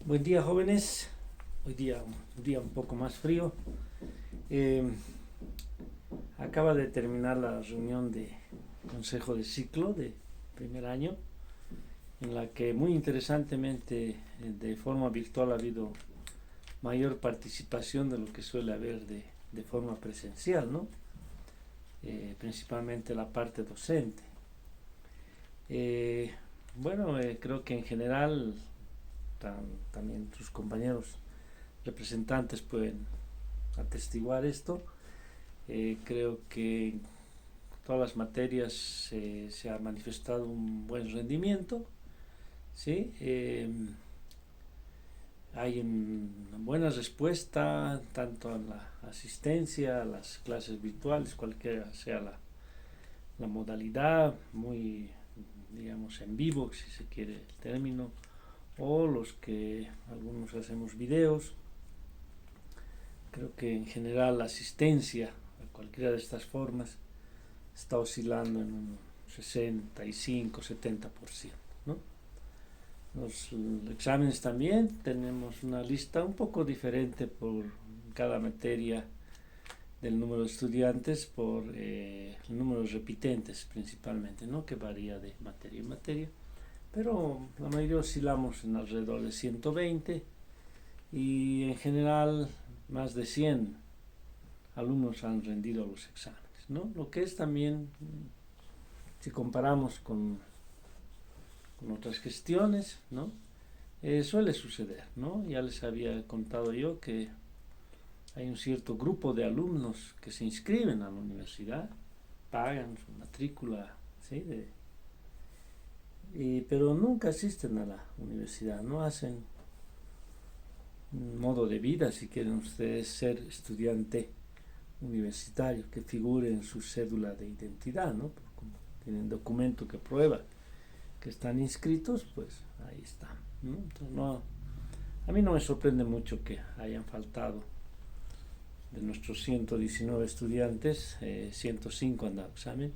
Buen día, jóvenes. Hoy día un día un poco más frío. Eh, Acaba de terminar la reunión de consejo de ciclo de primer año, en la que muy interesantemente de forma virtual ha habido mayor participación de lo que suele haber de forma presencial, ¿no? Principalmente la parte docente. Eh, Creo que en general también sus compañeros representantes pueden atestiguar esto. Creo que en todas las materias se ha manifestado un buen rendimiento, ¿sí? Hay una buena respuesta tanto a la asistencia, a las clases virtuales, cualquiera sea la modalidad, muy, digamos, en vivo, si se quiere el término, o los que algunos hacemos videos. Creo que en general la asistencia a cualquiera de estas formas está oscilando en un 65-70%, ¿no? Los exámenes también tenemos una lista un poco diferente por cada materia del número de estudiantes, por el número de repitentes principalmente, ¿no? Que varía de materia en materia, pero la mayoría oscilamos en alrededor de 120 y en general más de 100 alumnos han rendido los exámenes, ¿no? Lo que es también, si comparamos con otras gestiones, ¿no? Suele suceder, ¿no? Ya les había contado yo que hay un cierto grupo de alumnos que se inscriben a la universidad, pagan su matrícula, ¿sí? Pero nunca asisten a la universidad, no hacen un modo de vida, si quieren ustedes ser estudiante universitario, que figure en su cédula de identidad, ¿no? Como tienen documento que prueba que están inscritos, pues ahí está, ¿no? Entonces, a mí no me sorprende mucho que hayan faltado de nuestros 119 estudiantes, 105 han dado examen.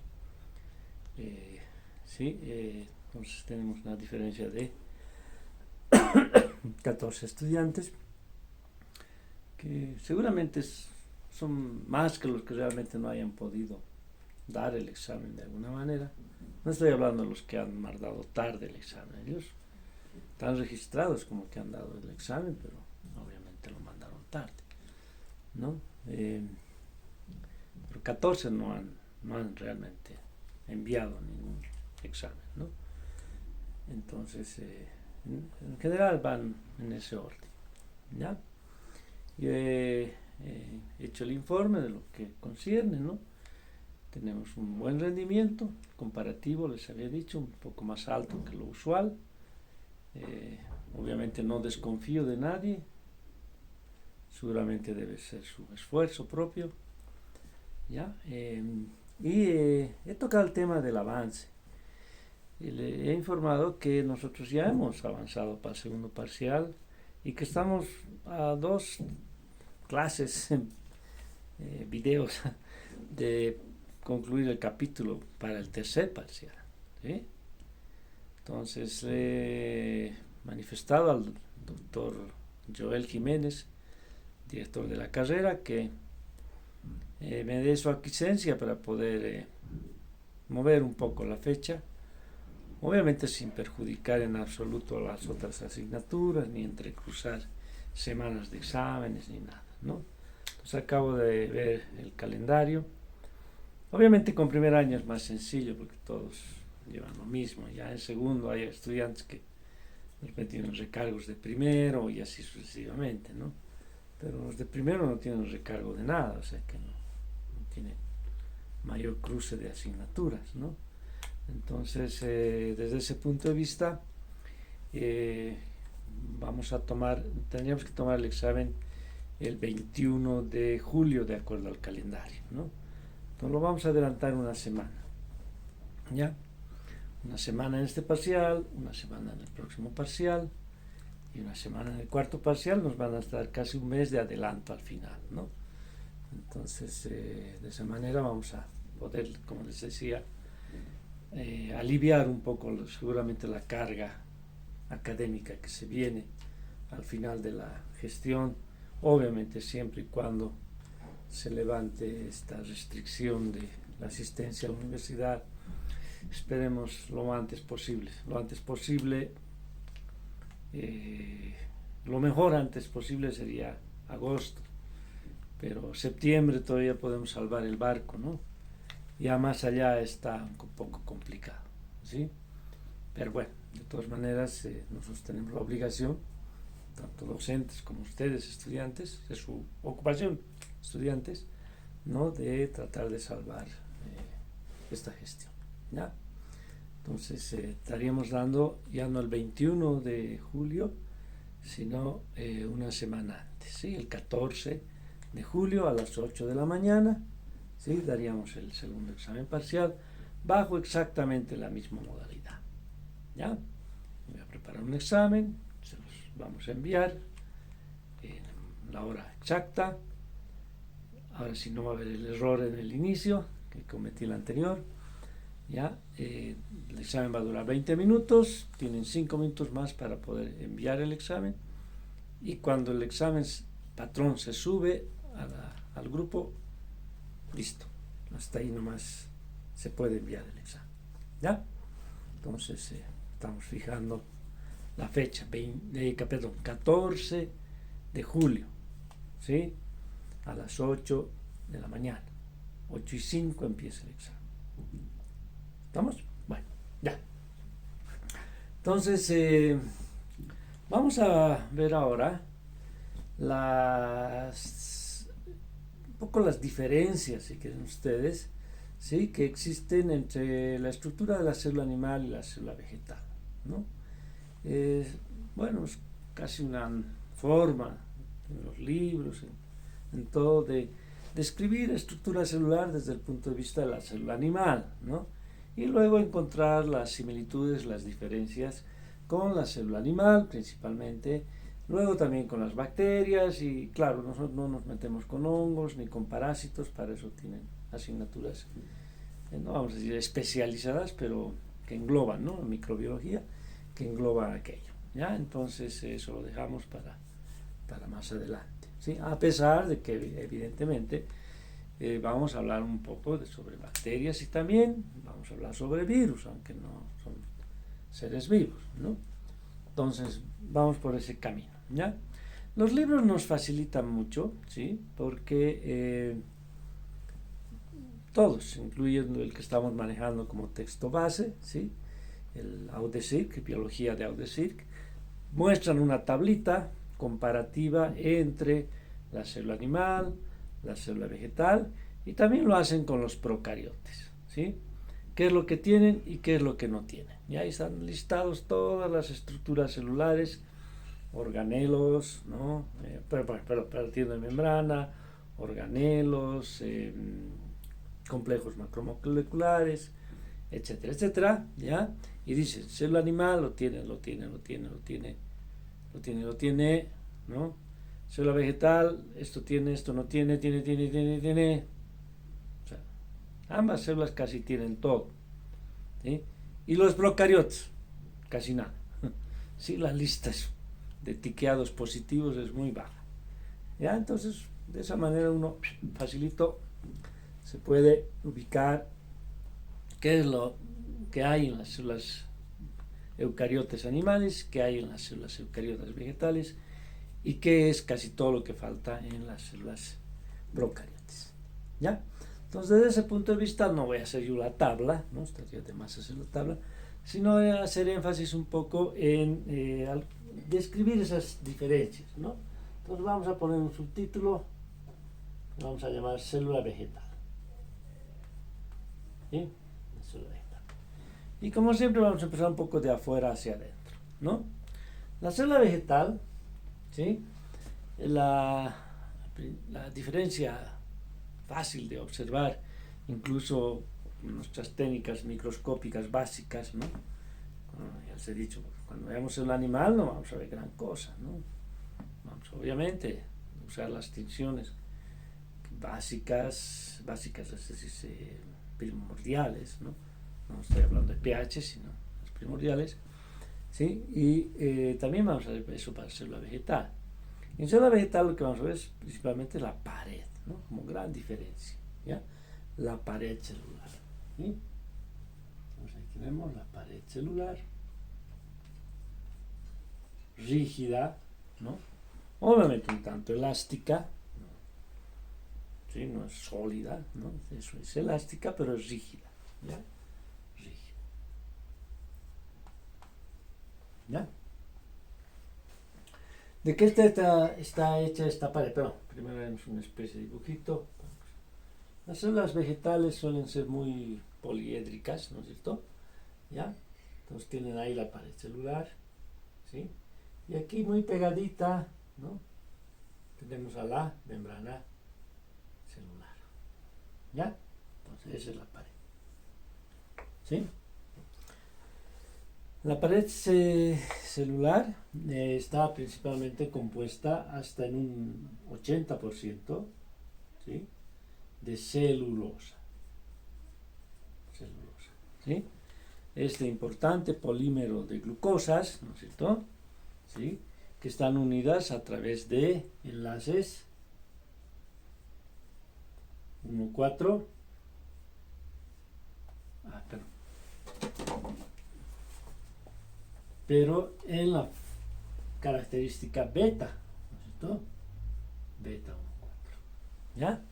Sí, entonces tenemos una diferencia de 14 estudiantes, que seguramente son más que los que realmente no hayan podido dar el examen de alguna manera. No estoy hablando de los que han dado tarde el examen, ellos están registrados como que han dado el examen, pero obviamente lo mandaron tarde, ¿no? Pero 14 no han realmente enviado ningún examen, ¿no? Entonces, en general van en ese orden, ¿ya? Yo he hecho el informe de lo que concierne, ¿no? Tenemos un buen rendimiento comparativo, les había dicho, un poco más alto que lo usual. Obviamente no desconfío de nadie, seguramente debe ser su esfuerzo propio, ¿ya? He tocado el tema del avance. Y le he informado que nosotros ya hemos avanzado para el segundo parcial y que estamos a dos clases, videos, de concluir el capítulo para el tercer parcial, ¿sí? Entonces he manifestado al doctor Joel Jiménez, director de la carrera, que me dé su aquiescencia para poder mover un poco la fecha, obviamente sin perjudicar en absoluto las otras asignaturas, ni entrecruzar semanas de exámenes, ni nada, ¿no? Entonces acabo de ver el calendario. Obviamente con primer año es más sencillo porque todos llevan lo mismo. Ya en segundo hay estudiantes que de repente tienen recargos de primero y así sucesivamente, ¿no? Pero los de primero no tienen recargo de nada, o sea que no tienen mayor cruce de asignaturas, ¿no? Entonces, desde ese punto de vista, eh, tendríamos que tomar el examen el 21 de julio de acuerdo al calendario, ¿no? Entonces lo vamos a adelantar una semana, ¿ya? Una semana en este parcial, una semana en el próximo parcial y una semana en el cuarto parcial. Nos van a estar casi un mes de adelanto al final, ¿no? Entonces, de esa manera vamos a poder, como les decía, aliviar un poco seguramente la carga académica que se viene al final de la gestión, obviamente siempre y cuando se levante esta restricción de la asistencia a la universidad. Esperemos lo antes posible, lo mejor antes posible sería agosto, pero septiembre todavía podemos salvar el barco, ¿no? Ya más allá está un poco complicado, ¿sí? Pero bueno, de todas maneras nosotros tenemos la obligación, tanto docentes como ustedes, estudiantes, de su ocupación, estudiantes, ¿no?, de tratar de salvar esta gestión, ¿ya? Entonces estaríamos dando ya no el 21 de julio, sino una semana antes, ¿sí? El 14 de julio a las 8 de la mañana, ¿sí?, daríamos el segundo examen parcial bajo exactamente la misma modalidad, ¿ya? Voy a preparar un examen, se los vamos a enviar en la hora exacta. Ahora sí no va a haber el error en el inicio que cometí el anterior, ¿ya? El examen va a durar 20 minutos, tienen 5 minutos más para poder enviar el examen, y cuando el examen patrón se sube al grupo, listo, hasta ahí nomás se puede enviar el examen, ¿ya? Entonces estamos fijando la fecha, 14 de julio, ¿sí?, a las 8 de la mañana, 8:05 empieza el examen. ¿Estamos? Bueno, ya. Entonces, vamos a ver ahora un poco las diferencias, si quieren ustedes, ¿sí?, que existen entre la estructura de la célula animal y la célula vegetal, ¿no? Bueno, es casi una forma en los libros, en todo, de describir estructura celular desde el punto de vista de la célula animal, ¿no? Y luego encontrar las similitudes, las diferencias con la célula animal principalmente, luego también con las bacterias, y claro, nosotros no nos metemos con hongos ni con parásitos, para eso tienen asignaturas, no vamos a decir especializadas, pero que engloban, ¿no?, microbiología, que engloba aquello, ¿ya? Entonces eso lo dejamos para más adelante, ¿sí? A pesar de que evidentemente vamos a hablar un poco sobre bacterias, y también vamos a hablar sobre virus, aunque no son seres vivos, ¿no? Entonces vamos por ese camino, ¿ya? Los libros nos facilitan mucho, ¿sí?, porque todos, incluyendo el que estamos manejando como texto base, ¿sí?, el AUDESIRC, Biología de AUDESIRC, muestran una tablita comparativa entre la célula animal, la célula vegetal, y también lo hacen con los procariotes, ¿sí?, qué es lo que tienen y qué es lo que no tienen. Y ahí están listados todas las estructuras celulares, organelos, ¿no?, partiendo de membrana, organelos, complejos macromoleculares, etcétera, etcétera, ¿ya? Y dice, célula animal lo tiene, ¿no? Célula vegetal, esto tiene, esto no tiene, tiene. O sea, ambas células casi tienen todo, ¿sí? Y los procariotas, casi nada. Sí, la lista de tiqueados positivos es muy baja, ¿ya? Entonces, de esa manera uno facilito se puede ubicar qué es lo que hay en las células eucariotas animales, qué hay en las células eucariotas vegetales, y qué es casi todo lo que falta en las células procariotas, ¿ya? Entonces, desde ese punto de vista no voy a hacer yo la tabla, no estaría de más hacer la tabla, sino voy a hacer énfasis un poco en describir esas diferencias, ¿no? Entonces vamos a poner un subtítulo, vamos a llamar célula vegetal, ¿sí? Célula vegetal. Y como siempre vamos a empezar un poco de afuera hacia adentro, ¿no? La célula vegetal, ¿sí?, la diferencia fácil de observar, incluso nuestras técnicas microscópicas básicas, ¿no? Ya les he dicho, cuando veamos el animal no vamos a ver gran cosa, ¿no? Vamos obviamente a usar las tinciones básicas, es decir, primordiales, ¿no? No estoy hablando de pH, sino las primordiales, ¿sí? Y también vamos a ver eso para célula vegetal. En célula vegetal lo que vamos a ver es principalmente la pared, ¿no? Como gran diferencia, ¿ya? La pared celular, ¿sí? Entonces aquí tenemos la pared celular rígida, ¿no? Obviamente un tanto elástica, ¿sí? No es sólida, ¿no? Eso es elástica, pero es rígida, ¿ya? Rígida, ¿ya? ¿De qué está hecha esta pared? Pero primero haremos una especie de dibujito. Las células vegetales suelen ser muy poliédricas, ¿no es cierto? ¿Ya? Entonces tienen ahí la pared celular, ¿sí? Y aquí muy pegadita, ¿no? Tenemos a la membrana celular, ¿ya? Entonces esa es la pared, ¿sí? La pared celular está principalmente compuesta hasta en un 80%, ¿sí? De celulosa, ¿sí? Este importante polímero de glucosas, ¿no es cierto? ¿Sí? Que están unidas a través de enlaces 1,4. Pero en la característica beta, ¿no es cierto? Beta 1,4. ¿Ya?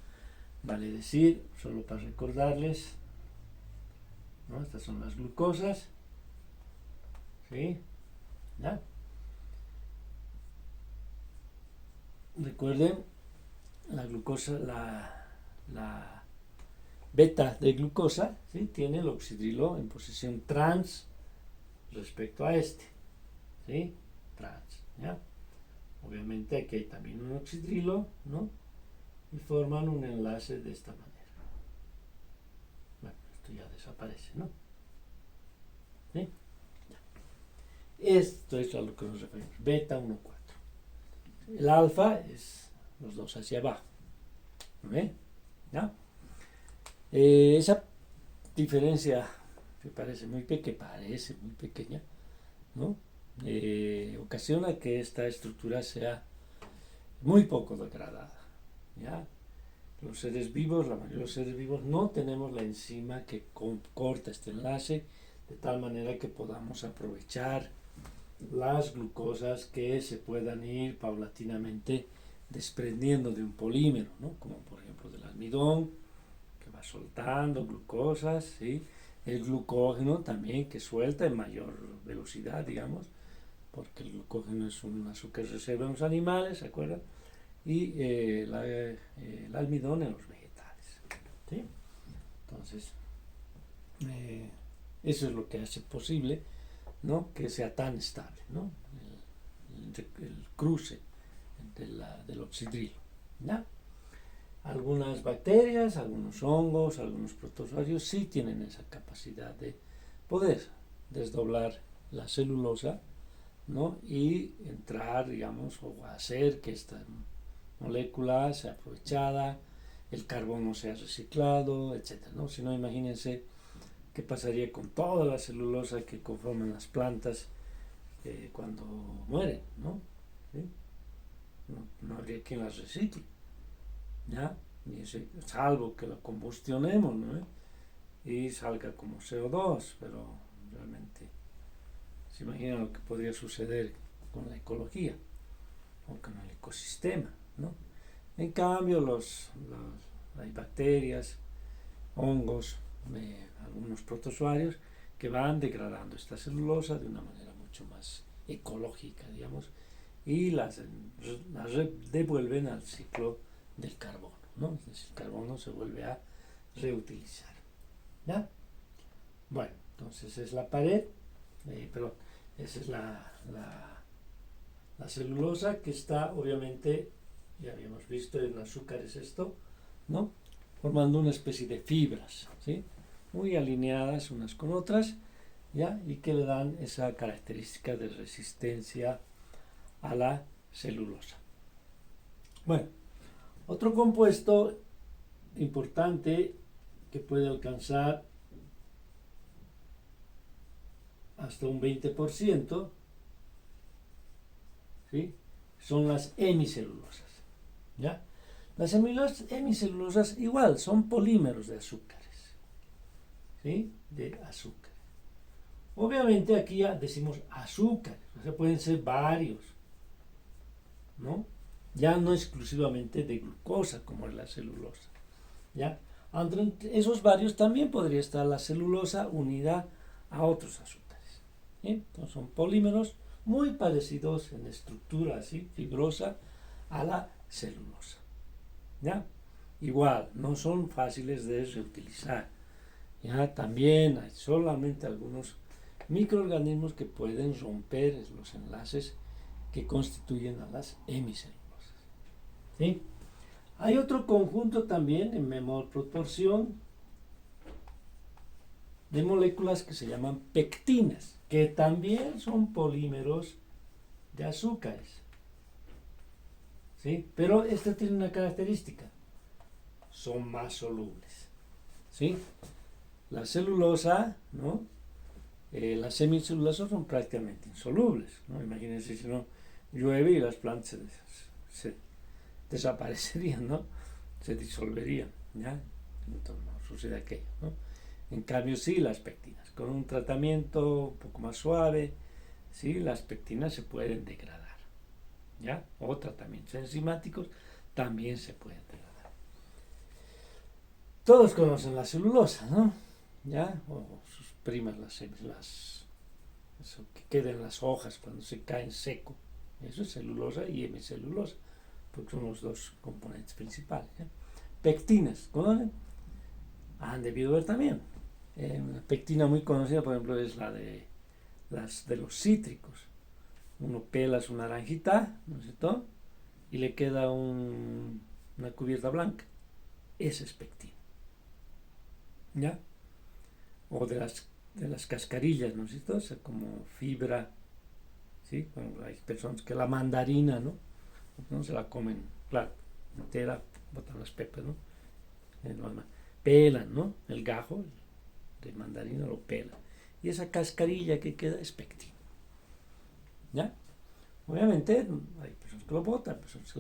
Vale decir, solo para recordarles, ¿no? Estas son las glucosas, ¿sí? ¿Ya? Recuerden, la glucosa, la beta de glucosa, ¿sí? Tiene el oxidrilo en posición trans respecto a este, ¿sí? Trans, ¿ya? Obviamente aquí hay también un oxidrilo, ¿no? Y forman un enlace de esta manera. Bueno, esto ya desaparece, ¿no? ¿Sí? Esto es a lo que nos referimos, beta 1,4. El alfa es los dos hacia abajo, ¿no? ¿Ya? Esa diferencia que parece muy pequeña, ¿no? Ocasiona que esta estructura sea muy poco degradada, ¿ya? Los seres vivos, la mayoría de los seres vivos, no tenemos la enzima que corta este enlace de tal manera que podamos aprovechar las glucosas que se puedan ir paulatinamente desprendiendo de un polímero, ¿no? Como por ejemplo del almidón, que va soltando glucosas, ¿sí? El glucógeno también, que suelta en mayor velocidad, digamos, porque el glucógeno es un azúcar reserva en los animales, ¿se acuerdan? Y el almidón en los vegetales, ¿sí? Entonces, eso es lo que hace posible, ¿no? Que sea tan estable, ¿no? El cruce del oxidrilo, ¿ya? Algunas bacterias, algunos hongos, algunos protozoarios sí tienen esa capacidad de poder desdoblar la celulosa, ¿no? Y entrar, digamos, o hacer que esta molécula sea aprovechada, el carbono sea reciclado, etc., ¿no? Si no, imagínense qué pasaría con toda la celulosa que conforman las plantas cuando mueren, ¿no? ¿Sí? No habría quien las recicle, ¿ya? Salvo que la combustionemos, ¿no? Y salga como CO2, pero realmente se imaginan lo que podría suceder con la ecología o con el ecosistema, ¿no? En cambio, hay bacterias, hongos, algunos protozoarios que van degradando esta celulosa de una manera mucho más ecológica, digamos, y las devuelven al ciclo del carbono, ¿no? Es decir, el carbono se vuelve a reutilizar, ¿ya? Bueno, entonces es la pared, pero esa es la celulosa que está, obviamente, ya habíamos visto, en azúcar es esto, ¿no? Formando una especie de fibras, ¿sí? Muy alineadas unas con otras, ¿ya? Y que le dan esa característica de resistencia a la celulosa. Bueno, otro compuesto importante que puede alcanzar hasta un 20%, ¿sí? Son las hemicelulosas, ¿ya? Las hemicelulosas igual son polímeros de azúcares, ¿sí? De azúcar. Obviamente aquí ya decimos azúcares, o sea, pueden ser varios, ¿no? Ya no exclusivamente de glucosa como es la celulosa, ¿ya? Entre esos varios también podría estar la celulosa unida a otros azúcares, ¿sí? Entonces son polímeros muy parecidos en estructura así, fibrosa, a la celulosa, ¿ya? Igual, no son fáciles de reutilizar, ¿ya? También hay solamente algunos microorganismos que pueden romper los enlaces que constituyen a las hemicelulosas, ¿sí? Hay otro conjunto también en menor proporción de moléculas que se llaman pectinas, que también son polímeros de azúcares, ¿sí? Pero esta tiene una característica, son más solubles, ¿sí? La celulosa, ¿no? Las semicelulosas son prácticamente insolubles, ¿no? Imagínense si no llueve y las plantas se desaparecerían, ¿no? Se disolverían, ¿ya? Entonces no sucede aquello, ¿no? En cambio sí, las pectinas, con un tratamiento un poco más suave, sí, las pectinas se pueden degradar, ¿ya? O tratamientos enzimáticos también se pueden degradar. Todos conocen la celulosa, ¿no? ¿Ya? O sus primas, eso que queda en las hojas cuando se caen seco. Eso es celulosa y hemicelulosa, porque son los dos componentes principales, ¿ya? Pectinas, ¿conocen? Han debido ver también. Una pectina muy conocida, por ejemplo, es la de los cítricos. Uno pela su naranjita, ¿no es cierto? Y le queda una cubierta blanca. Esa es pectina, ¿ya? O de las cascarillas, ¿no es cierto? O sea, como fibra, ¿sí? Bueno, hay personas que la mandarina, ¿no? No se la comen, claro, entera, botan las pepas, ¿no? Pelan, ¿no? El gajo de mandarina lo pelan. Y esa cascarilla que queda es pectina, ¿ya? Obviamente hay personas que lo botan, personas que se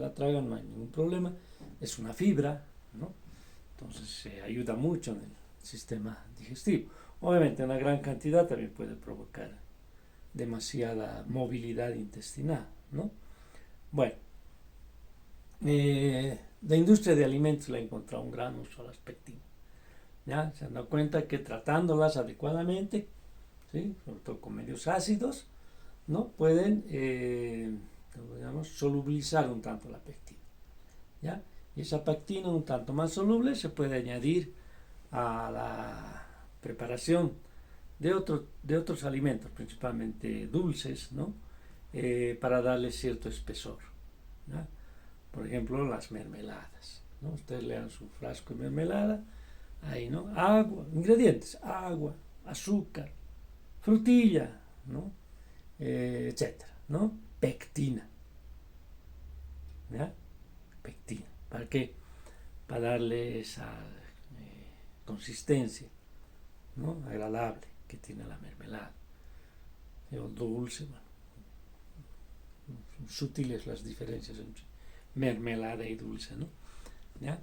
la tragan, no hay ningún problema. Es una fibra, ¿no? Entonces se ayuda mucho en el sistema digestivo. Obviamente una gran cantidad también puede provocar demasiada movilidad intestinal, ¿no? Bueno, la industria de alimentos le ha encontrado un gran uso a las pectinas, ¿ya? Se han dado cuenta que tratándolas adecuadamente, ¿sí? Sobre todo con medios ácidos, ¿no? Pueden, digamos, solubilizar un tanto la pectina, ¿ya? Y esa pectina un tanto más soluble se puede añadir a la preparación de otros alimentos, principalmente dulces, ¿no? Para darle cierto espesor, ¿ya? Por ejemplo, las mermeladas, ¿no? Ustedes le dan su frasco de mermelada, ahí, ¿no? Agua, ingredientes, agua, azúcar, frutilla, ¿no? Etcétera, ¿no? Pectina, ¿ya? Pectina. ¿Para qué? Para darle esa consistencia, ¿no? Agradable que tiene la mermelada. O dulce, bueno. Son sutiles las diferencias entre mermelada y dulce, ¿no? ¿Ya?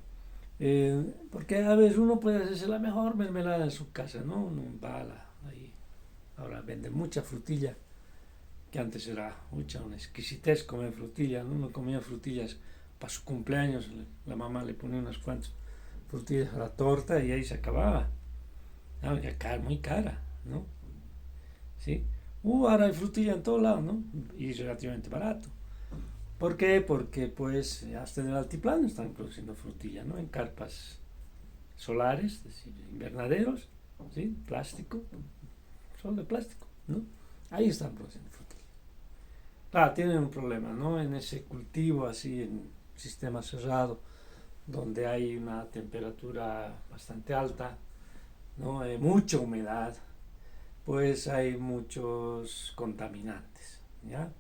Porque a veces uno puede hacerse la mejor mermelada en su casa, ¿no? Uno va ahí. Ahora venden mucha frutilla, que antes era mucha una exquisitez comer frutilla, ¿no? Uno comía frutillas para su cumpleaños, la mamá le ponía unas cuantas frutillas a la torta y ahí se acababa. ¿No? Ya muy cara, ¿no? ¿Sí? Ahora hay frutilla en todos lados, ¿no? Y relativamente barato. ¿Por qué? Porque pues hasta en el altiplano están produciendo frutilla, ¿no? En carpas solares, es decir, invernaderos, ¿sí? Plástico, sol de plástico, ¿no? Ahí están produciendo frutilla. Claro, tienen un problema, ¿no? En ese cultivo así, en sistema cerrado, donde hay una temperatura bastante alta, ¿no? Mucha humedad, pues hay muchos contaminantes, ¿ya?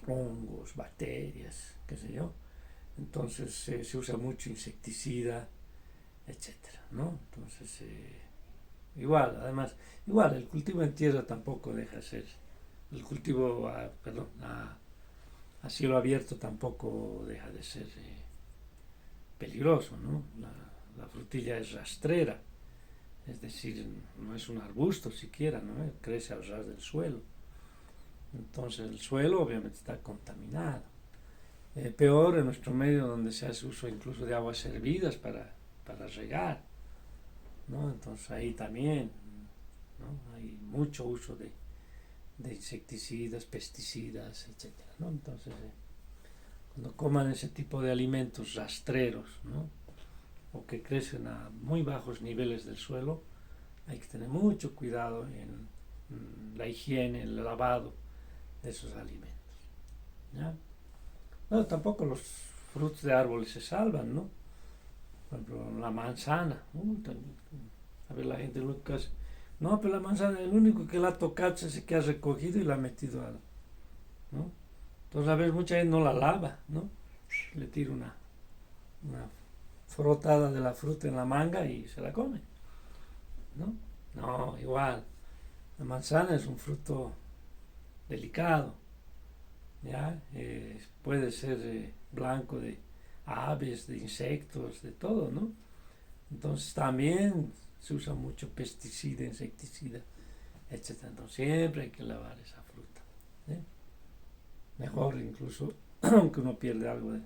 Hongos, bacterias, qué sé yo. Entonces se usa mucho insecticida, etcétera, ¿no? Entonces igual, además, igual, el cultivo en tierra tampoco deja de ser, el cultivo, a cielo abierto tampoco deja de ser peligroso, ¿no? La frutilla es rastrera, es decir, no es un arbusto siquiera, ¿no? Crece al ras del suelo. Entonces el suelo obviamente está contaminado. Peor en nuestro medio donde se hace uso incluso de aguas hervidas para regar, ¿no? Entonces ahí también, ¿no? Hay mucho uso de insecticidas, pesticidas, etcétera, ¿no? Entonces, cuando coman ese tipo de alimentos rastreros, ¿no? O que crecen a muy bajos niveles del suelo, hay que tener mucho cuidado en la higiene, el lavado de esos alimentos, ¿ya? No, tampoco los frutos de árboles se salvan, ¿no? Por ejemplo, la manzana, a ver, la gente lo que hace, no, pero la manzana, el único que la ha tocado es ese que ha recogido y la ha metido al, ¿no? Entonces a veces mucha gente no la lava, ¿no? Le tira una frotada de la fruta en la manga y se la come, ¿no? No, igual, la manzana es un fruto delicado, ¿ya? Puede ser blanco de aves, de insectos, de todo, ¿no? Entonces también se usa mucho pesticida, insecticida, etc. Entonces siempre hay que lavar esa fruta, ¿eh? Mejor incluso, aunque uno pierde algo de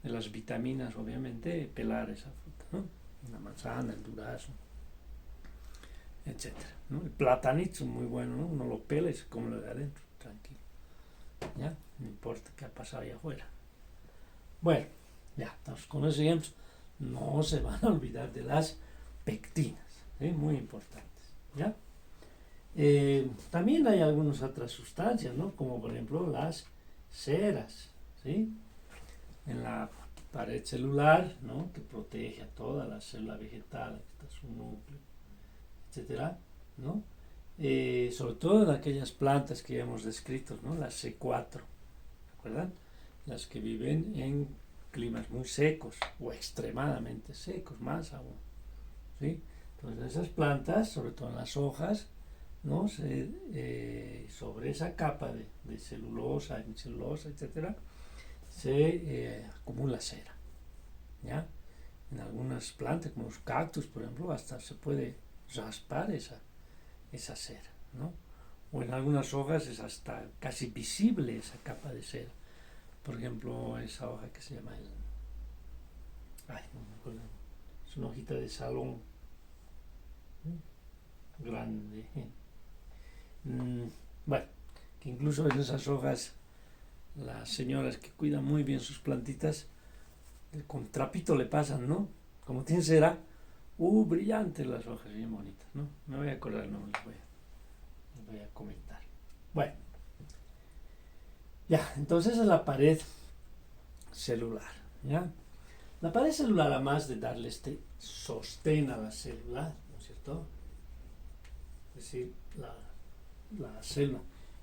las vitaminas, obviamente, pelar esa fruta, ¿no? La manzana, el durazno, etc., ¿no? El platanito es muy bueno, ¿no? Uno lo pela y se come lo de adentro, tranquilo, ¿ya? No importa qué ha pasado allá afuera. Bueno, ya, entonces con esos ejemplos no se van a olvidar de las pectinas, ¿sí? Muy importantes, ¿ya? También hay algunas otras sustancias, ¿no? Como por ejemplo las ceras, ¿sí? En la pared celular, ¿no? Que protege a toda la célula vegetal, aquí está su núcleo, etcétera, ¿no? Sobre todo en aquellas plantas que ya hemos descrito, ¿no? Las C4, ¿recuerdan? Las que viven en climas muy secos o extremadamente secos, más aún, ¿sí? Entonces esas plantas, sobre todo en las hojas, ¿no? Sobre esa capa de celulosa, hemicelulosa, etcétera, se acumula cera, ¿ya? En algunas plantas, como los cactus, por ejemplo, hasta se puede raspar esa cera, ¿no? O en algunas hojas es hasta casi visible esa capa de cera. Por ejemplo, esa hoja que se llama no me acuerdo, es una hojita de salón, grande. Bueno, que incluso en esas hojas las señoras que cuidan muy bien sus plantitas, con trapito le pasan, ¿no? Como tiene cera, brillantes las hojas, bien bonitas, ¿no? Me voy a acordar, no les voy a comentar. Bueno, ya, entonces es la pared celular, ¿ya? La pared celular, además de darle este sostén a la célula, ¿no es cierto? Es decir, la célula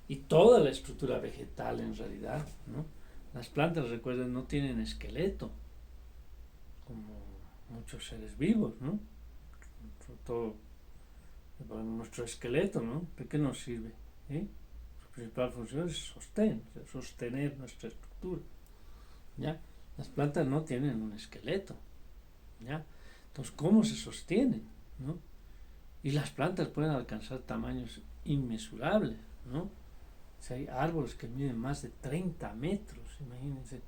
y toda la estructura vegetal en realidad, ¿no? Las plantas, recuerden, no tienen esqueleto, como muchos seres vivos, ¿no? Sobre todo para nuestro esqueleto, ¿no? ¿De qué nos sirve? Su principal función es sostener nuestra estructura, ¿ya? Las plantas no tienen un esqueleto, ¿ya? Entonces, ¿cómo se sostienen, ¿no? Y las plantas pueden alcanzar tamaños inmesurables, ¿no? O sea, hay árboles que miden más de 30 metros, imagínense.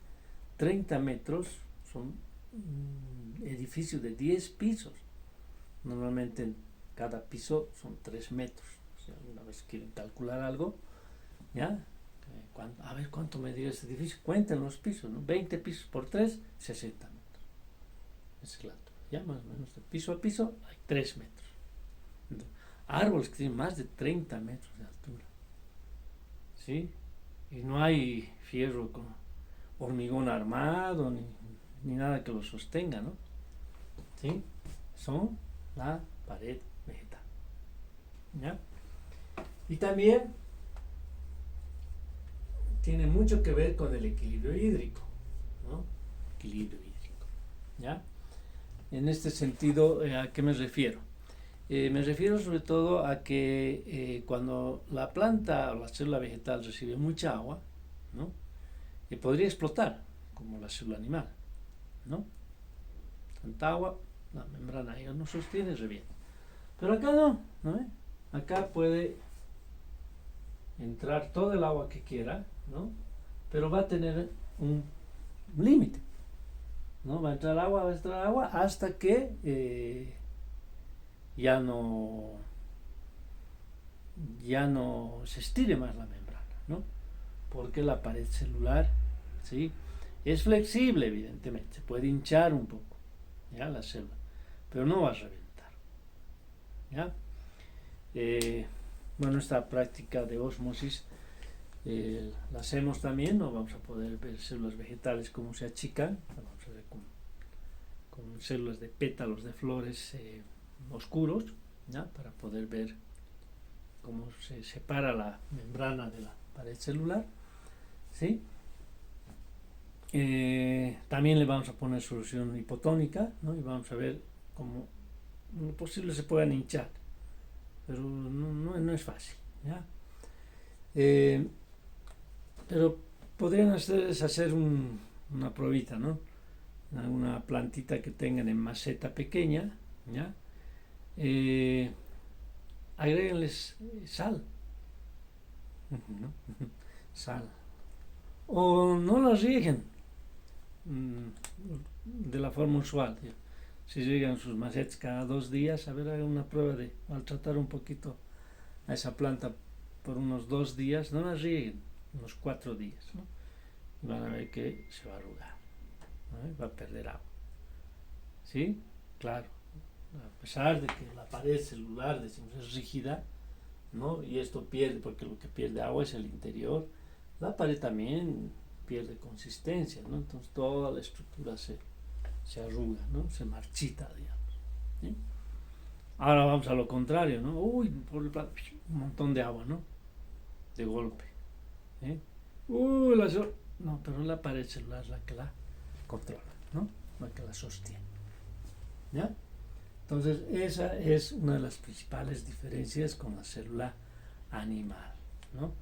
30 metros son edificios de 10 pisos. Normalmente en cada piso son 3 metros. Si alguna vez quieren calcular algo, ¿ya? A ver cuánto medía este edificio. Cuenten los pisos, ¿no? 20 pisos por 3, 60 metros. Esa es la altura. Ya más o menos de piso a piso hay 3 metros. Entonces, árboles que tienen más de 30 metros de altura, ¿sí? Y no hay fierro con hormigón armado ni nada que lo sostenga, ¿no? ¿Sí? Son la pared vegetal, ¿ya? Y también tiene mucho que ver con el equilibrio hídrico, ¿no? Equilibrio hídrico, ¿ya? En este sentido, ¿a qué me refiero? Me refiero sobre todo a que cuando la planta o la célula vegetal recibe mucha agua, ¿no? Podría explotar, como la célula animal, ¿no? Tanta agua, la membrana ya no sostiene, revienta. Pero acá ¿no? Acá puede entrar todo el agua que quiera, ¿no? Pero va a tener un límite, ¿no? Va a entrar agua hasta que ya no se estire más la membrana, ¿no? Porque la pared celular, ¿sí? Es flexible, evidentemente, se puede hinchar un poco, ¿ya? La célula, pero no va a reventar, ¿ya? Bueno, esta práctica de osmosis la hacemos también, ¿no? Vamos a poder ver células vegetales cómo se achican, vamos a ver con células de pétalos de flores oscuros, ¿ya? Para poder ver cómo se separa la membrana de la pared celular, ¿sí? También le vamos a poner solución hipotónica, ¿no? Y vamos a ver cómo lo posible se puedan hinchar, pero no es fácil, ¿ya? Pero podrían hacer una pruebita, ¿no? Alguna plantita que tengan en maceta pequeña, ¿ya? Agréguenles sal, ¿no? Sal. O no las rieguen de la forma usual. ¿Ya? Si riegan sus macetas cada 2 días, a ver, hagan una prueba de maltratar un poquito a esa planta por unos 2 días, no las rieguen, unos 4 días, ¿no? Y van a ver que se va a arrugar, ¿no? Va a perder agua. ¿Sí? Claro. A pesar de que la pared celular, decimos, es rígida, ¿no? Y esto pierde, porque lo que pierde agua es el interior, la pared también pierde consistencia, ¿no? Entonces toda la estructura se arruga, ¿no? Se marchita, digamos, ¿sí? Ahora vamos a lo contrario, ¿no? Uy, por el plato, un montón de agua, ¿no? De golpe, ¿eh? Uy, no, pero la pared celular es la que la controla, ¿no? La que la sostiene, ¿ya? Entonces esa es una de las principales diferencias con la célula animal, ¿no?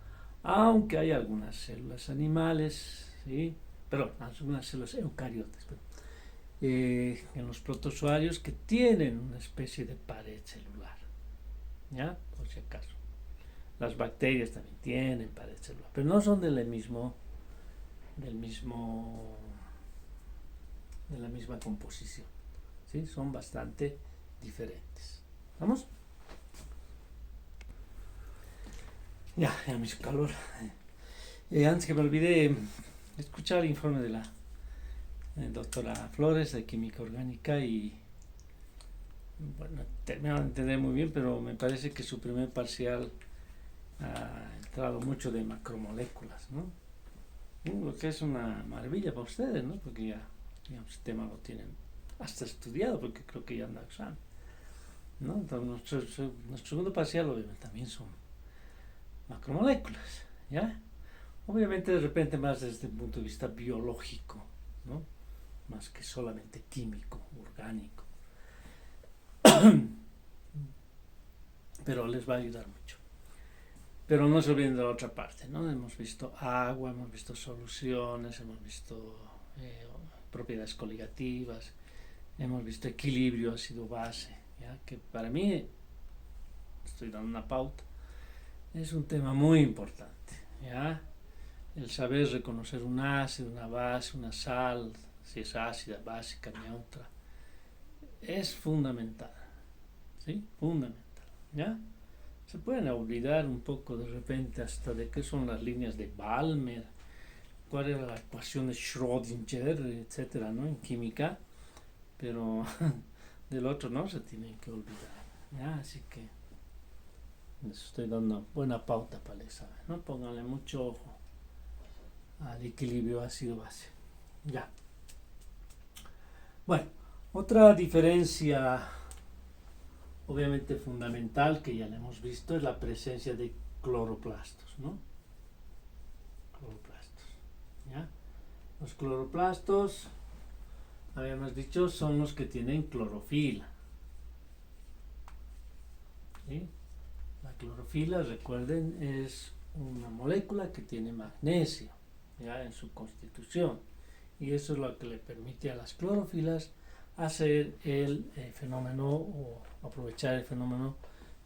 Aunque hay algunas células animales, ¿sí? Perdón, algunas células eucariotas, en los protozoarios que tienen una especie de pared celular, ¿ya? Por si acaso. Las bacterias también tienen pared celular, pero no son de la misma composición, ¿sí? Son bastante diferentes. ¿Vamos? Ya me hizo calor. Antes que me olvide, escuchar el informe de la doctora Flores de Química Orgánica y bueno, terminado de entender muy bien, pero me parece que su primer parcial ha entrado mucho de macromoléculas, ¿no? Lo que es una maravilla para ustedes, ¿no? Porque ya, digamos, el tema lo tienen hasta estudiado, porque creo que ya anda examen, ¿no? Entonces, nuestro segundo parcial, obviamente, también son macromoléculas, ¿ya? Obviamente, de repente, más desde el punto de vista biológico, ¿no? Más que solamente químico, orgánico. Pero les va a ayudar mucho. Pero no se olviden de la otra parte, ¿no? Hemos visto agua, hemos visto soluciones, hemos visto propiedades coligativas, hemos visto equilibrio ácido-base, ¿ya? Que para mí, estoy dando una pauta, es un tema muy importante, ¿ya? El saber reconocer un ácido, una base, una sal, si es ácida, básica, neutra, es fundamental, ¿sí? Fundamental, ¿ya? Se pueden olvidar un poco de repente hasta de qué son las líneas de Balmer, cuál era la ecuación de Schrödinger, etcétera, ¿no? En química, pero del otro no se tienen que olvidar, ¿ya? Así que les estoy dando buena pauta para el examen, ¿no? Pónganle mucho ojo al equilibrio ácido-base, ya. Bueno, otra diferencia obviamente fundamental que ya le hemos visto es la presencia de cloroplastos, ¿no? Cloroplastos, ¿ya? Los cloroplastos, habíamos dicho, son los que tienen clorofila, ¿sí? La clorofila, recuerden, es una molécula que tiene magnesio, ¿ya? En su constitución, y eso es lo que le permite a las clorofilas hacer el fenómeno o aprovechar el fenómeno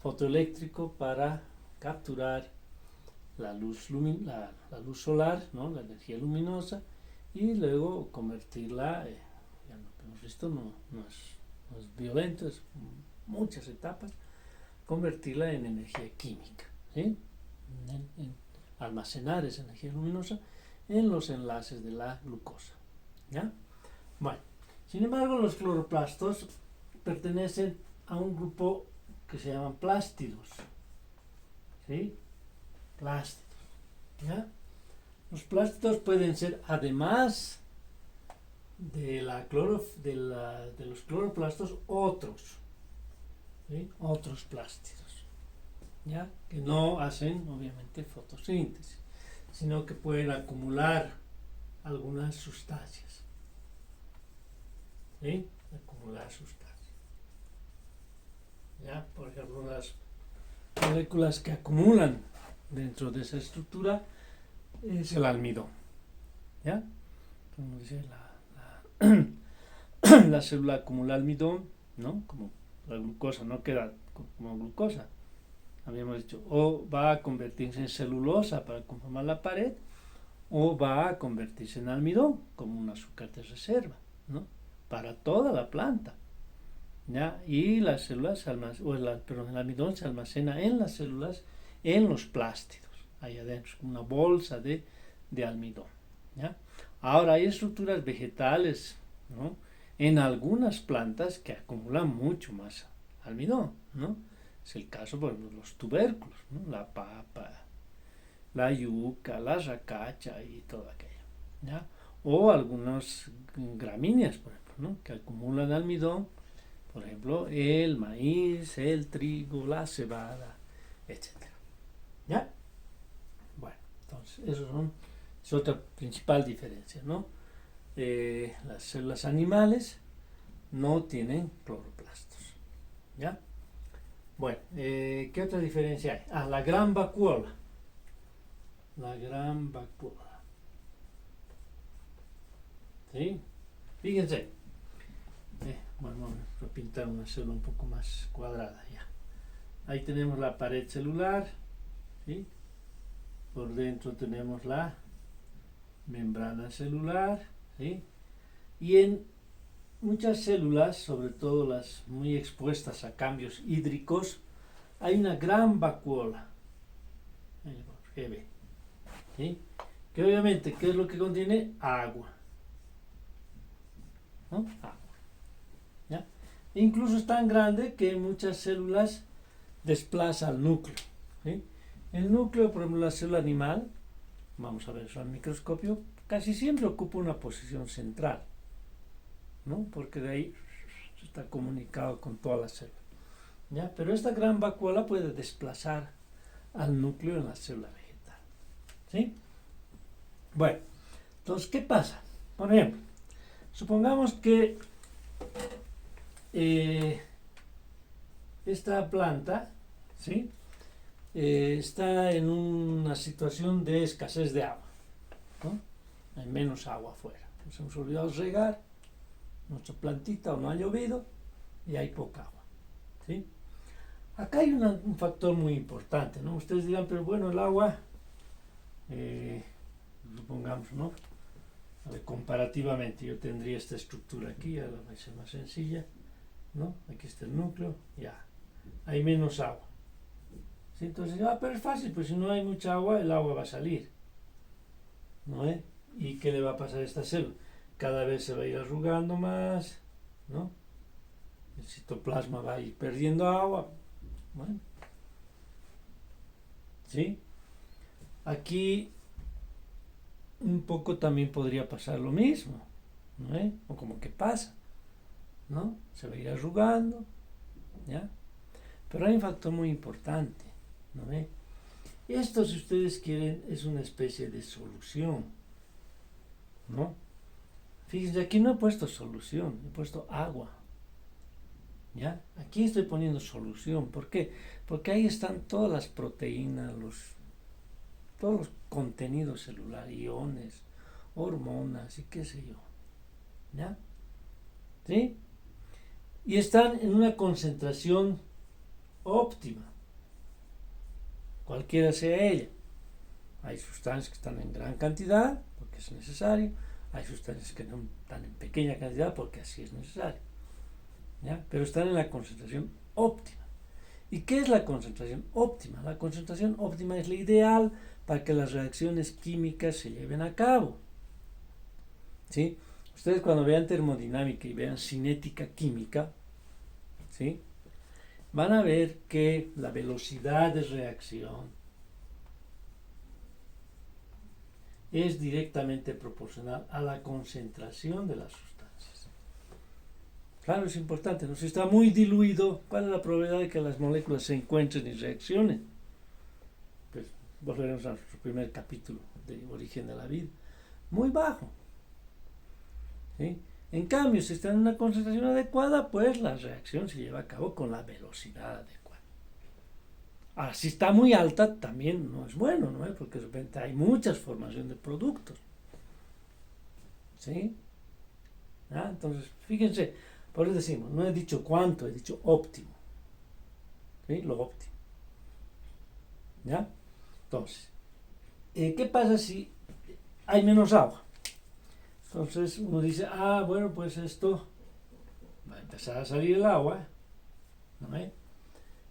fotoeléctrico para capturar la luz, la luz solar, ¿no? La energía luminosa, y luego convertirla, ya lo hemos visto, no es violento, es muchas etapas, convertirla en energía química, ¿sí? En almacenar esa energía luminosa en los enlaces de la glucosa, ¿ya? Bueno, sin embargo, los cloroplastos pertenecen a un grupo que se llaman plástidos, ¿sí? Plástidos, ¿ya? Los plástidos pueden ser, además de los cloroplastos, otros, ¿sí? Otros plástidos, ¿ya? Que no hacen, obviamente, fotosíntesis, sino que pueden acumular algunas sustancias, ¿sí? Acumular sustancias, ¿ya? Por ejemplo, las moléculas que acumulan dentro de esa estructura es el almidón, ¿ya? Como dice la célula acumula almidón, ¿no? Como la glucosa, no queda como glucosa, habíamos dicho, o va a convertirse en celulosa para conformar la pared, o va a convertirse en almidón como un azúcar de reserva, ¿no? Para toda la planta, ¿ya? Y las células, el almidón se almacena en las células, en los plástidos, ahí adentro, una bolsa de almidón, ¿ya? Ahora hay estructuras vegetales, ¿no? En algunas plantas que acumulan mucho más almidón, ¿no? Es el caso, por ejemplo, los tubérculos, ¿no? La papa, la yuca, la racacha y todo aquello, ¿ya? O algunas gramíneas, por ejemplo, ¿no? Que acumulan almidón, por ejemplo, el maíz, el trigo, la cebada, etc. ¿Ya? Bueno, entonces, es otra principal diferencia, ¿no? Las células animales no tienen cloroplastos, ¿ya? Bueno, ¿qué otra diferencia hay? Ah, la gran vacuola. La gran vacuola. ¿Sí? Fíjense. Bueno, vamos a pintar una célula un poco más cuadrada ya. Ahí tenemos la pared celular, ¿sí? Por dentro tenemos la membrana celular, ¿sí? Y en muchas células, sobre todo las muy expuestas a cambios hídricos, hay una gran vacuola, ¿sí? Que obviamente, ¿qué es lo que contiene? Agua, ¿no? Agua, ¿ya? E incluso es tan grande que en muchas células desplaza al núcleo, ¿sí? El núcleo, por ejemplo, la célula animal, vamos a ver eso al microscopio, casi siempre ocupa una posición central, ¿no? Porque de ahí está comunicado con toda la célula, ¿ya? Pero esta gran vacuola puede desplazar al núcleo en la célula vegetal, ¿sí? Bueno, entonces, ¿qué pasa? Por ejemplo, supongamos que esta planta, ¿sí? Está en una situación de escasez de agua, ¿no? Hay menos agua afuera. Nos hemos olvidado regar nuestra plantita o no ha llovido y hay poca agua, ¿sí? Acá hay un factor muy importante, ¿no? Ustedes dirán, pero bueno, el agua, supongamos, ¿no? A ver, comparativamente, yo tendría esta estructura aquí, ahora va a ser más sencilla, ¿no? Aquí está el núcleo, ya, hay menos agua. ¿Sí? Entonces, pero es fácil, pues si no hay mucha agua, el agua va a salir, ¿no? ¿Y qué le va a pasar a esta célula? Cada vez se va a ir arrugando más, ¿no? El citoplasma va a ir perdiendo agua. Bueno, ¿sí? Aquí un poco también podría pasar lo mismo, ¿no? O como que pasa, ¿no? Se va a ir arrugando, ¿ya? Pero hay un factor muy importante, ¿no? Esto, si ustedes quieren, es una especie de solución, ¿no? Fíjense, aquí no he puesto solución, he puesto agua, ¿ya? Aquí estoy poniendo solución. ¿Por qué? porque ahí están todas las proteínas, todos los contenidos celulares, iones, hormonas y qué sé yo. ¿Ya? ¿Sí? Y están en una concentración óptima, cualquiera sea ella. Hay sustancias que están en gran cantidad, porque es necesario. Hay sustancias que no están en pequeña cantidad, porque así es necesario. ¿Ya? Pero están en la concentración óptima. ¿Y qué es la concentración óptima? La concentración óptima es la ideal para que las reacciones químicas se lleven a cabo. ¿Sí? Ustedes cuando vean termodinámica y vean cinética química, ¿sí?, van a ver que la velocidad de reacción es directamente proporcional a la concentración de las sustancias. Claro, es importante, ¿no? Si está muy diluido, ¿cuál es la probabilidad de que las moléculas se encuentren y reaccionen? Pues volveremos a nuestro primer capítulo de Origen de la Vida. Muy bajo. ¿Sí? En cambio, si está en una concentración adecuada, pues la reacción se lleva a cabo con la velocidad adecuada. Ahora, si está muy alta, también no es bueno, ¿no? Porque de repente hay muchas formaciones de productos. ¿Sí? ¿Ah? Entonces, fíjense, por eso decimos, no he dicho cuánto, he dicho óptimo. ¿Sí? Lo óptimo. ¿Ya? Entonces, ¿qué pasa si hay menos agua? Entonces uno dice, bueno, pues esto va a empezar a salir el agua, ¿no?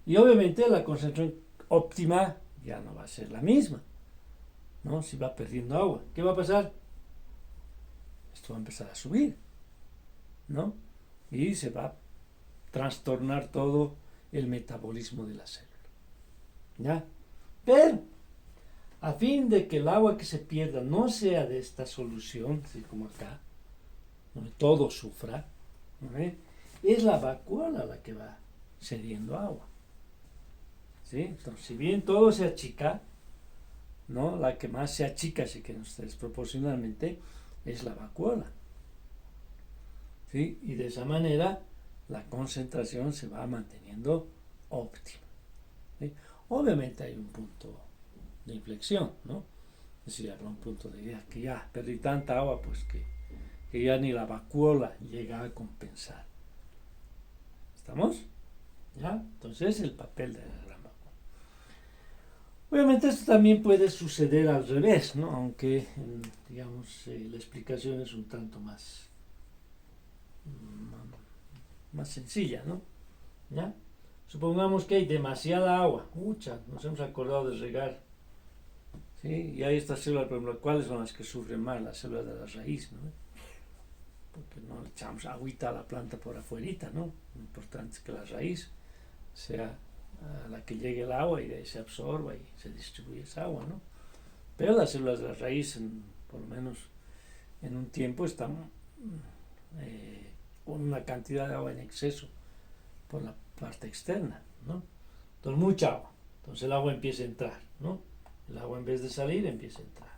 Y obviamente la concentración óptima ya no va a ser la misma, ¿no? Si va perdiendo agua, ¿qué va a pasar? Esto va a empezar a subir, ¿no? Y se va a trastornar todo el metabolismo de la célula, ¿ya? Pero, a fin de que el agua que se pierda no sea de esta solución, así como acá, donde todo sufra, ¿no? Es la vacuola la que va cediendo agua. ¿Sí? Entonces, si bien todo se achica, ¿no?, la que más se achica, si quieren ustedes, proporcionalmente, es la vacuola. ¿Sí? Y de esa manera la concentración se va manteniendo óptima. ¿Sí? Obviamente hay un punto de inflexión, ¿no? Es decir, habrá un punto de que ya perdí tanta agua, pues que ya ni la vacuola llega a compensar. ¿Estamos? ¿Ya? Entonces, el papel de la gran vacuola. Obviamente esto también puede suceder al revés, ¿no? Aunque, digamos, la explicación es un tanto más sencilla, ¿no? ¿Ya? Supongamos que hay demasiada agua, nos hemos acordado de regar, ¿sí? Y hay estas células, por ejemplo, ¿cuáles son las que sufren más? Las células de la raíz, ¿no? Porque no le echamos agüita a la planta por afuerita, ¿no? Lo importante es que la raíz sea a la que llegue el agua y de ahí se absorba y se distribuye esa agua, ¿no? Pero las células de la raíz, por lo menos en un tiempo, están con una cantidad de agua en exceso por la parte externa, ¿no? Entonces, mucha agua. Entonces el agua empieza a entrar, ¿no? El agua en vez de salir empieza a entrar,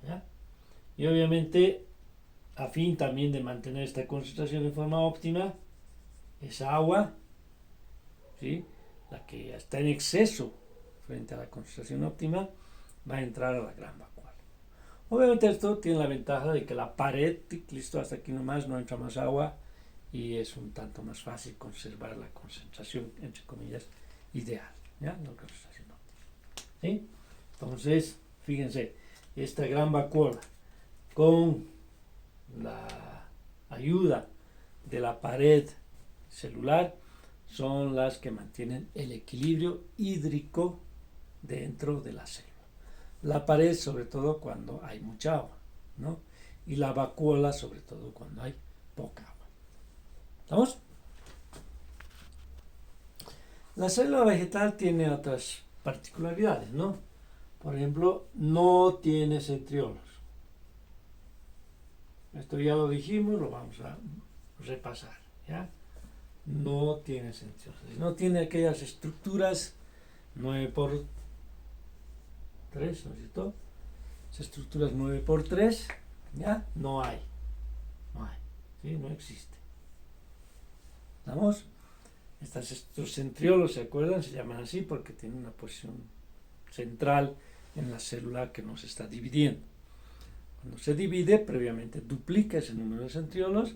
¿ya? Y obviamente, a fin también de mantener esta concentración de forma óptima, esa agua, ¿sí?, la que está en exceso frente a la concentración óptima, va a entrar a la gran vacuola. Obviamente esto tiene la ventaja de que la pared, listo, hasta aquí nomás, no entra más agua y es un tanto más fácil conservar la concentración, entre comillas, ideal, ¿ya? La concentración óptima, ¿sí? Entonces, fíjense, esta gran vacuola con la ayuda de la pared celular son las que mantienen el equilibrio hídrico dentro de la célula. La pared sobre todo cuando hay mucha agua, ¿no? Y la vacuola sobre todo cuando hay poca agua. ¿Estamos? La célula vegetal tiene otras particularidades, ¿no? Por ejemplo, no tiene centriolos. Esto ya lo dijimos, lo vamos a repasar, ¿ya? No tiene centriolos. No tiene aquellas estructuras 9 por 3, ¿no es cierto? Esas estructuras 9 por 3, ¿ya? No hay, ¿sí? No existe. ¿Estamos? Estos centriolos, ¿se acuerdan? Se llaman así porque tienen una posición central en la célula que no se está dividiendo. Cuando se divide, previamente duplica ese número de centriolos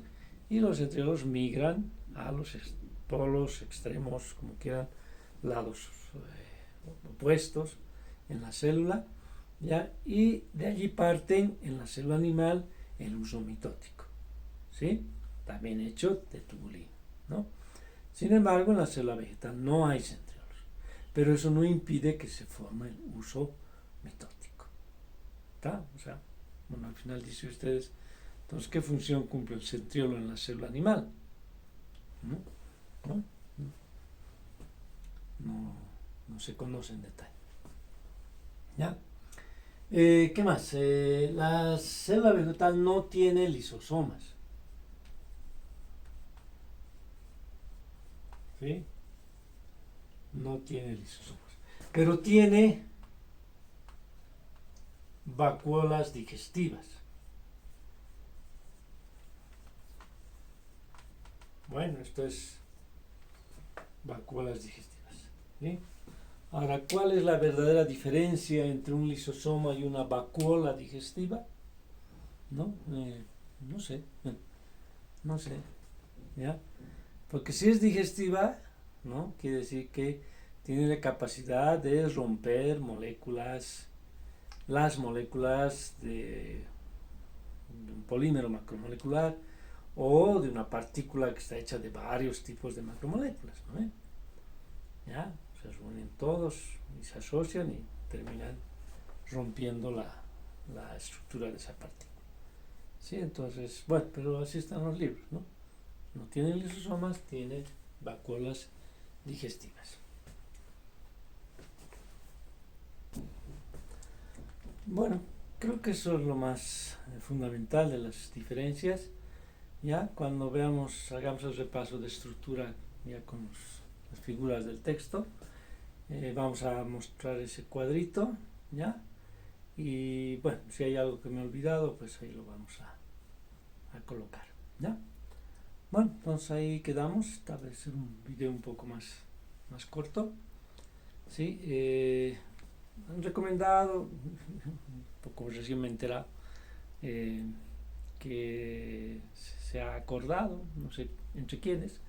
y los centriolos migran a los polos, extremos, como quieran, lados opuestos en la célula, ¿ya? Y de allí parten en la célula animal el uso mitótico, ¿sí? También hecho de tubulina, ¿no? Sin embargo, en la célula vegetal no hay centriolos, pero eso no impide que se forme el uso mitótico, ¿está? O sea, bueno, al final dicen ustedes, entonces, ¿qué función cumple el centriolo en la célula animal? ¿No? No se conoce en detalle. ¿Ya? ¿Qué más? La célula vegetal no tiene lisosomas. ¿Sí? No tiene lisosomas. Pero tiene vacuolas digestivas. Bueno, esto es vacuolas digestivas. ¿Sí? Ahora, ¿cuál es la verdadera diferencia entre un lisosoma y una vacuola digestiva? No, no sé, no sé, ¿ya? Porque si es digestiva, ¿no? Quiere decir que tiene la capacidad de romper moléculas, las moléculas de un polímero macromolecular o de una partícula que está hecha de varios tipos de macromoléculas, ¿no? ¿Ya? Se unen todos y se asocian y terminan rompiendo la estructura de esa partícula. ¿Sí? Entonces, bueno, pero así están los libros, ¿no? No tienen lisosomas, tienen vacuolas digestivas. Bueno, creo que eso es lo más fundamental de las diferencias. Ya cuando hagamos el repaso de estructura ya con las figuras del texto, vamos a mostrar ese cuadrito, ¿ya? Y bueno, si hay algo que me he olvidado, pues ahí lo vamos a colocar, ¿ya? Bueno, entonces ahí quedamos. Tal vez ser un video un poco más corto, ¿sí? Han recomendado, un poco recién me he enterado, que se ha acordado, no sé entre quiénes,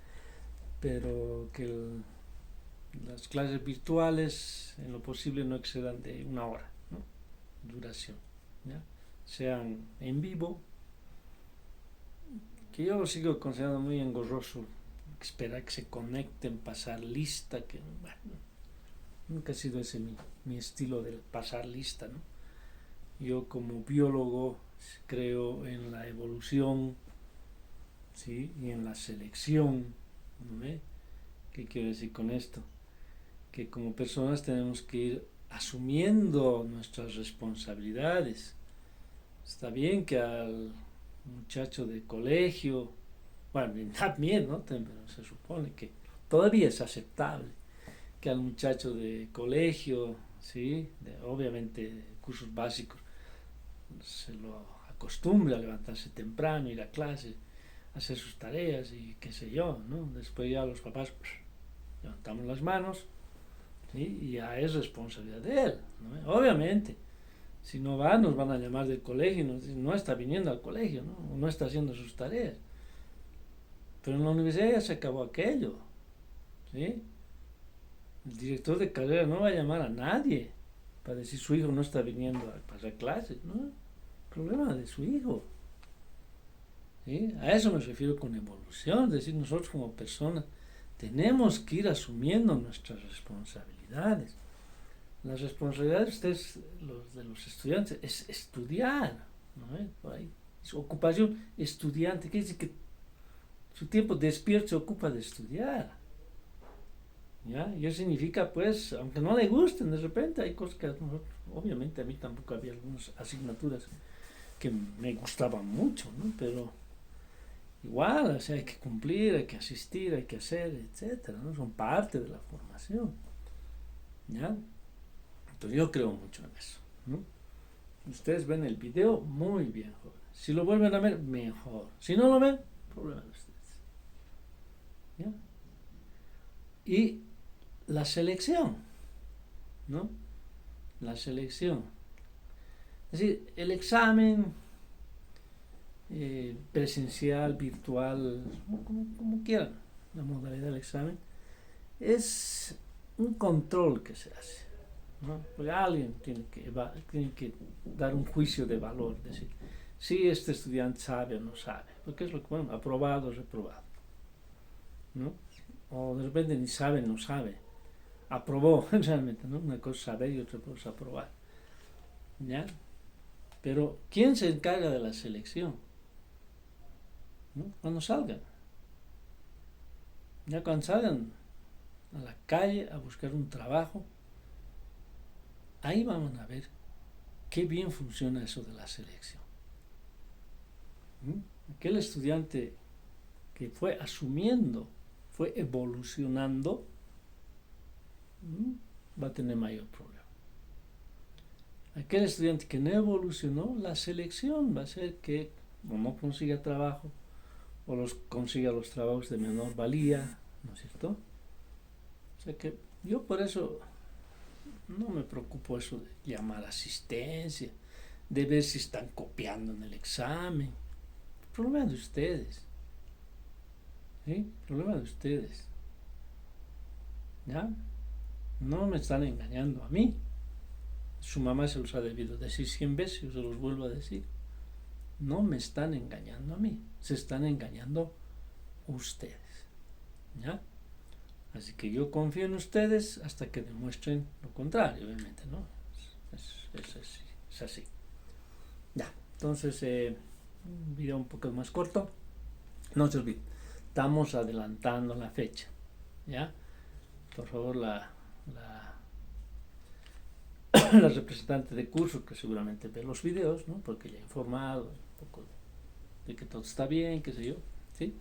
pero que las clases virtuales en lo posible no excedan de 1 hora, ¿no? Duración, ¿ya? Sean en vivo, que yo lo sigo considerando muy engorroso esperar que se conecten, pasar lista, que bueno, nunca ha sido ese mi estilo de pasar lista, ¿no? Yo como biólogo creo en la evolución, ¿sí? Y en la selección, ¿no? ¿Qué quiero decir con esto? Que como personas tenemos que ir asumiendo nuestras responsabilidades. Está bien que al muchacho de colegio, bueno, también, ¿no? Pero se supone que todavía es aceptable que al muchacho de colegio, ¿sí? Obviamente de cursos básicos, se lo acostumbre a levantarse temprano, ir a clase, hacer sus tareas y qué sé yo, ¿no? Después ya los papás levantamos las manos, ¿sí? Y ya es responsabilidad de él, ¿no? Obviamente, si no va, nos van a llamar del colegio y nos dicen, no está viniendo al colegio, ¿no? O no está haciendo sus tareas. Pero en la universidad ya se acabó aquello, ¿sí? El director de carrera no va a llamar a nadie para decir su hijo no está viniendo a pasar clases, ¿no? Problema de su hijo. ¿Sí? A eso me refiero con evolución, es decir, nosotros como personas tenemos que ir asumiendo nuestras responsabilidades. Las responsabilidades de ustedes, de los estudiantes, es estudiar, ¿no? Por ahí, su ocupación estudiante, quiere decir que su tiempo despierto se ocupa de estudiar. ¿Ya? Y eso significa, pues, aunque no le gusten, de repente hay cosas que obviamente a mí tampoco había algunas asignaturas que me gustaban mucho, ¿no? Pero igual, o sea, hay que cumplir, hay que asistir, hay que hacer, etcétera, ¿no? Son parte de la formación, ¿ya? Entonces yo creo mucho en eso, ¿no? Ustedes ven el video, muy bien, jóvenes. Si lo vuelven a ver, mejor. Si no lo ven, problema de ustedes, ¿ya? Y la selección, ¿no? La selección. Es decir, el examen presencial, virtual, como quieran, la modalidad del examen, es un control que se hace, ¿no? Porque alguien tiene que dar un juicio de valor, decir, si este estudiante sabe o no sabe, porque es lo que, bueno, aprobado o reprobado, ¿no? O de repente ni sabe, no sabe, aprobó realmente, ¿no? Una cosa es saber y otra cosa es aprobar, ¿ya? Pero ¿quién se encarga de la selección? ¿No? Cuando salgan, ya cuando salgan a la calle a buscar un trabajo, ahí vamos a ver qué bien funciona eso de la selección. Aquel estudiante que fue asumiendo, fue evolucionando, va a tener mayor problema. Aquel estudiante que no evolucionó, la selección va a ser que o no consiga trabajo o consiga los trabajos de menor valía, ¿no es cierto? O sea que yo por eso no me preocupo eso de llamar asistencia, de ver si están copiando en el examen. El problema de ustedes. ¿Sí? El problema de ustedes. ¿Ya? No me están engañando a mí. Su mamá se los ha debido decir 100 veces, yo se los vuelvo a decir. No me están engañando a mí, se están engañando ustedes. ¿Ya? Así que yo confío en ustedes hasta que demuestren lo contrario, obviamente, ¿no? Es así. Ya, entonces, un video un poco más corto. No se olviden, estamos adelantando la fecha. ¿Ya? Por favor, la representante de curso, que seguramente ve los videos, ¿no? Porque ya he informado un poco de que todo está bien, qué sé yo, ¿sí?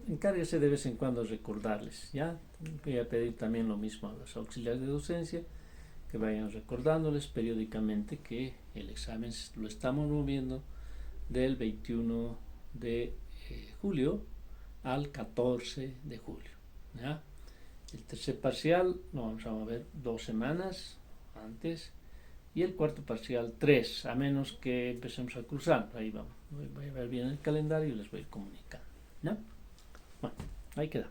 Encárguese de vez en cuando recordarles, ¿ya? Voy a pedir también lo mismo a los auxiliares de docencia, que vayan recordándoles periódicamente que el examen lo estamos moviendo del 21 de julio al 14 de julio, ¿ya? El tercer parcial lo vamos a mover 2 semanas antes y el cuarto parcial 3, a menos que empecemos a cruzar. Ahí vamos, voy a ver bien el calendario y les voy a comunicar, ¿no? Bueno, ahí queda.